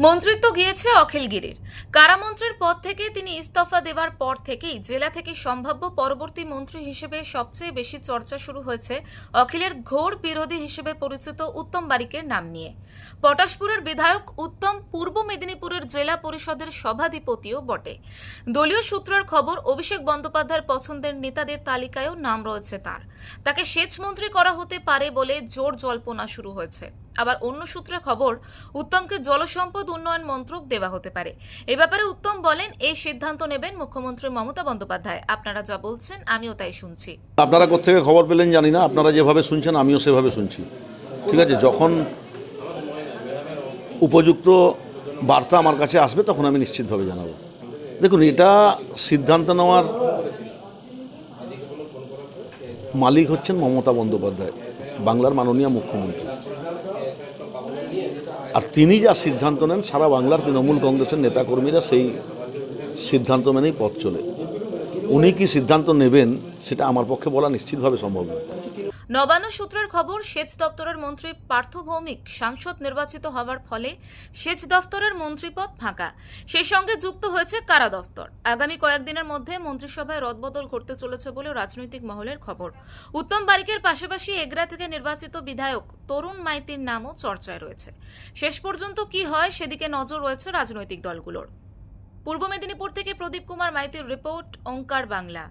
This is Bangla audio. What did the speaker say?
মন্ত্রিত্ব গিয়েছে অখিলগিরির। কারামন্ত্রীর পদ থেকে তিনি ইস্তফা দেওয়ার পর থেকেই জেলা থেকে সম্ভাব্য পরবর্তী মন্ত্রী হিসেবে সবচেয়ে বেশি চর্চা শুরু হয়েছে অখিলের ঘোর বিরোধী হিসেবে পরিচিত উত্তম বারিকের নাম নিয়ে। পটাশপুরের বিধায়ক উত্তম পূর্ব মেদিনীপুরের জেলা পরিষদের সভাধিপতিও বটে। দলীয় সূত্রের খবর, অভিষেক বন্দ্যোপাধ্যায়ের পছন্দের নেতাদের তালিকায়ও নাম রয়েছে তার। তাকে সেচ মন্ত্রী করা হতে পারে বলে জোর জল্পনা শুরু হয়েছে। আবার অন্য সূত্রে খবর, উত্তমকে জলসম্পদ উন্নয়ন মন্ত্রক দেওয়া হতে পারে। এ ব্যাপারে উত্তম বলেন, এই সিদ্ধান্ত নেবেন মুখ্যমন্ত্রী মমতা বন্দ্যোপাধ্যায়। আপনারা যা বলছেন আমিও তাই শুনছি। আপনারা কোত্থেকে খবর পেলেন জানি না, আপনারা যেভাবে শুনছেন আমিও সেভাবে শুনছি। ঠিক আছে, যখন উপযুক্ত বার্তা আমার কাছে আসবে তখন আমি নিশ্চিতভাবে জানাবো। দেখুন, এটা সিদ্ধান্ত নেওয়ার মালিক হচ্ছেন মমতা বন্দ্যোপাধ্যায়, বাংলার মাননীয় মুখ্যমন্ত্রী। আর তিনি যা সিদ্ধান্ত নেন, সারা বাংলার তৃণমূল কংগ্রেসের নেতাকর্মীরা সেই সিদ্ধান্ত মেনেই পথ চলে। উনি কি সিদ্ধান্ত নেবেন সেটা আমার পক্ষে বলা নিশ্চিতভাবে সম্ভব নয়। নবান্ন সূত্রের খবর, সেচ দপ্তরের মন্ত্রী পার্থ ভৌমিক সাংসদ নির্বাচিত হওয়ার ফলে সেচ দপ্তরের মন্ত্রীপদ ফাঁকা। সেই সঙ্গে যুক্ত হয়েছে কারা দপ্তর। আগামী কয়েকদিনের মধ্যে মন্ত্রিসভায় রদবদল ঘটতে চলেছে বলে রাজনৈতিক মহলের খবর। উত্তম বারিকের পাশাপাশি এগরা থেকে নির্বাচিত বিধায়ক তরুণ মাইতির নামও চর্চায় রয়েছে। শেষ পর্যন্ত কি হয় সেদিকে নজর রয়েছে রাজনৈতিক দলগুলোর। পূর্ব মেদিনীপুর থেকে প্রদীপ কুমার মাইতির রিপোর্ট, ওঙ্কার বাংলা।